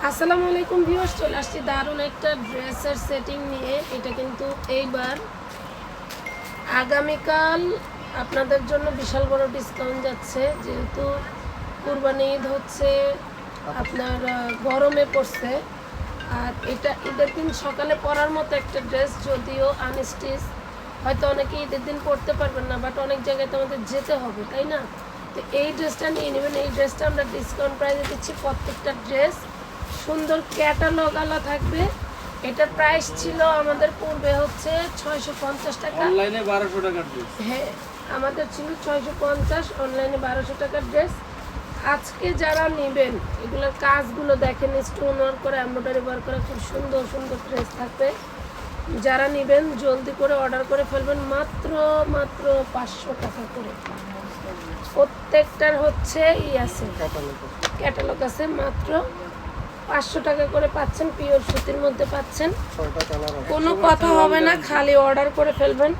আসসালামু আলাইকুম ভিউয়ার্স, চলে আসছি দারুণ একটা ড্রেসের সেটিং নিয়ে। এটা কিন্তু এইবার আগামীকাল আপনাদের জন্য বিশাল বড় ডিসকাউন্ট যাচ্ছে, যেহেতু কুরবানি ঈদ হচ্ছে, আপনার গরমে পড়ছে। আর এটা ঈদের দিন সকালে পরার মতো একটা ড্রেস, যদিও আনস্টিচ, হয়তো অনেকে ঈদের দিন পরতে পারবেন না, বাট অনেক জায়গায় তো আমাদের যেতে হবে, তাই না? তো এই ড্রেসটা নিয়ে নেবেন। এই ড্রেসটা আমরা ডিসকাউন্ট প্রাইসে দিচ্ছি। প্রত্যেকটা ড্রেস সুন্দর ক্যাটালগ আলা থাকবে। এটার প্রাইস ছিল আমাদের পূর্বে হচ্ছে 650 টাকা, অনলাইনে 1200 টাকার ড্রেস। হ্যাঁ, আমাদের ছিল 650, অনলাইনে 1200 টাকার ড্রেস। আজকে যারা নেবেন, এগুলোর কাজগুলো দেখেন, স্টোন ওয়ার্ক করে, এমব্রয়ডারি ওয়ার্ক করে, খুব সুন্দর সুন্দর ড্রেস থাকবে। যারা নেবেন জলদি করে অর্ডার করে ফেলবেন। মাত্র 500 টাকা করে প্রত্যেকটার হচ্ছে আছে, ক্যাটালগ আছে। মাত্র 500 টাকা করে পাচ্ছেন, পিওর সুতির মধ্যে পাচ্ছেন। কোনো কথা হবে না, খালি অর্ডার করে ফেলবেন।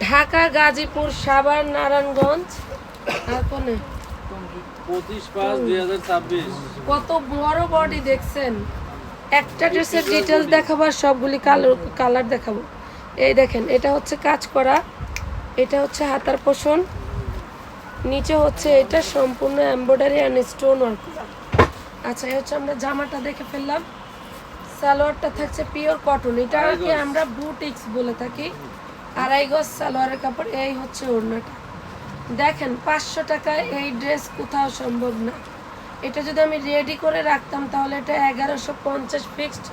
ঢাকা, গাজীপুর, সাভার, নারায়ণগঞ্জ আর কোনে 25/5/2026। কত বড় বডি দেখছেন। একটা ড্রেসের ডিটেলস দেখাবার, সবগুলি কালার দেখাবো। এই দেখেন, এটা হচ্ছে কাজ করা, এটা হচ্ছে হাতার পোষণ, নিচে হচ্ছে এটা সম্পূর্ণ এমব্রয়ডারি অ্যান্ড স্টোন ওয়ার্ক করা। আচ্ছা, এই হচ্ছে আমরা জামাটা দেখে ফেললাম। সালোয়ারটা থাকছে পিওর কটন, এটাকে আমরা বুটিক্স বলে থাকি। 2.5 গজ সালোয়ারের কাপড়। এই হচ্ছে ওড়নাটা। দেখেন, 500 টাকায় এই ড্রেস কোথাও সম্ভব না। এটা যদি আমি রেডি করে রাখতাম তাহলে এটা 1150 ফিক্সড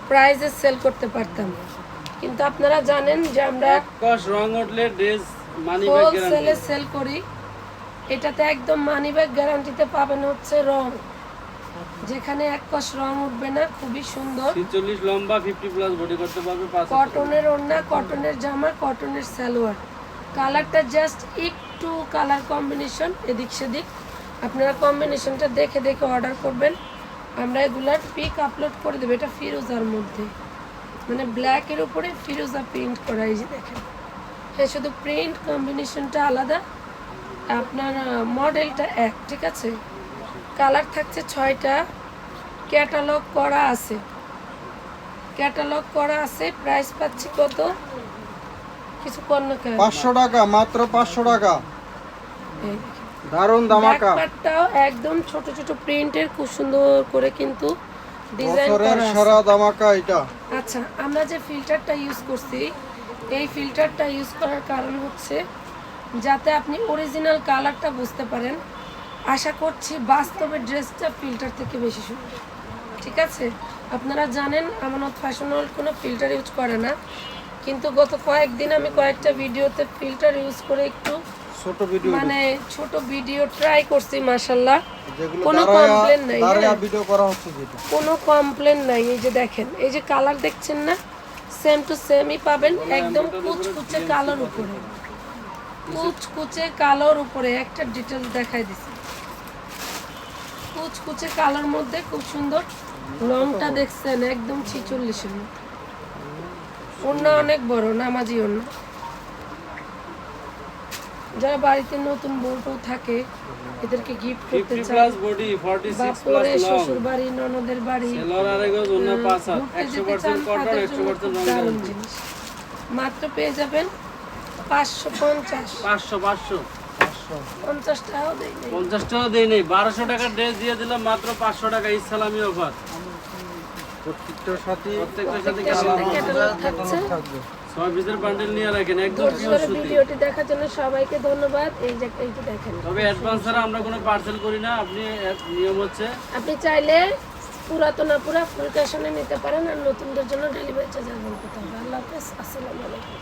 প্রাইসে সেল করতে পারতাম, কিন্তু আপনারা জানেন যে আমরা কস রং উঠলে ড্রেস মানি ব্যাগ হোলসেলে গ্যারান্টি। সেল করি। এটাতে একদম মানি ব্যাগ গ্যারান্টিতে পাবেন হচ্ছে রং, যেখানে এক কস রং উঠবে না। খুবই সুন্দর 46 লম্বা, 50 প্লাস বডি করতে পারবে। 500 কটনের ওড়না, কটনের জামা, কটনের সালোয়ার। কালারটা জাস্ট একটু কালার কম্বিনেশন এদিক সেদিক, আপনারা কম্বিনেশনটা দেখে দেখে অর্ডার করবেন। আমরা এগুলার পিক আপলোড করে দেবো। এটা ফিরোজার মধ্যে, মানে ব্ল্যাকের উপরে ফিরোজা প্রিন্ট করা। এই যে দেখেন, হ্যাঁ, শুধু প্রিন্ট কম্বিনেশনটা আলাদা, আপনার মডেলটা এক, ঠিক আছে। কালার থাকছে 6টা, ক্যাটালগ করা আছে, ক্যাটালগ করা আছে। প্রাইস পাচ্ছি কত, কিছু কর না কেন? 500 টাকা, মাত্র 500 টাকা। এই দারুন ধামাকা। ব্যাকপার্টটাও একদম ছোট ছোট প্রিন্টের, খুব সুন্দর করে কিন্তু ডিজাইন বছরের করা আছে। সেরা ধামাকা এটা। আচ্ছা, আমরা যে ফিল্টারটা ইউজ করছি, এই ফিল্টারটা ইউজ করার কারণ হচ্ছে যাতে আপনি অরিজিনাল কালারটা বুঝতে পারেন। আশা করছি বাস্তবে ড্রেসটা ফিল্টার থেকে বেশি সুন্দর, ঠিক আছে। আপনারা জানেন আমানত ফ্যাশন ওয়ার্ল্ড কোনো ফিল্টার ইউজ করে না, কিন্তু গত কয়েকদিন আমি কয়েকটা ভিডিওতে ফিল্টার ইউজ করে একটু ছোট ভিডিও, মানে ছোট ভিডিও ট্রাই করছি, মাশাআল্লাহ যেগুলো কোনো কমপ্লেন নাই, দাঁড়ায়া হ্যাঁ? ভিডিও করা হচ্ছে যেটা। কোনো কমপ্লেন নাই। এই যে দেখেন, এই যে কালার দেখছেন না, সেম টু সেমই পাবেন, একদম কুচকুচে কালোর উপরে, কুচকুচে কালোর উপরে। একটা ডিটেলস দেখাই দিছি, কুচকুচে কালোর মধ্যে খুব সুন্দর। লংটা দেখছেন, একদম 46-এর মতো। ওড়না অনেক বড়, নামাজি ওড়না। যারা বাড়িতে নতুন বউটো থাকে, এদেরকে গিফট করতে 50 চান, প্লাস বডি, 46 বাপরে, প্লাস লং। শ্বশুর বাড়ি, ননদের বাড়ি, সেলর আড়াই গজ, ওন্না 5 হাত, ঘুরতে যেতে 100% চান, কটন, তাদের জন্য 100% খুব রং দারুণ গ্যারান্টি। জিনিস। মাত্র পেয়ে যাবেন 550। 500 50 টাকাও দেয় নাই। 50 টাকা দেই নেই, 1200 টাকার ড্রেস দিয়ে দিলাম মাত্র 500 টাকা ইসলামী অফার। প্রত্যেকটার সাথে প্রত্যেকটার সাথে প্রত্যেকটার সাথে ক্যাটালগ থাকছে। থাকবে। 6 পিসের বান্ডেল নিয়ে রাখেন, একদম ধৈর্য পিওর ধরে সুতি। ভিডিওটি দেখার জন্য সবাইকে ধন্যবাদ। এই যে দেখেন, তবে অ্যাডভান্স ছাড়া আমরা কোনো পার্সেল করি না। আপনি নিয়ম হচ্ছে আপনি চাইলে পুরাতনা পুরা ফুল ক্যাশনে নিতে পারেন, আর নতুনদের জন্য ডেলিভারি চার্জ করতে হবে। আল্লাহ হাফেজ, আসসালামু আলাইকুম।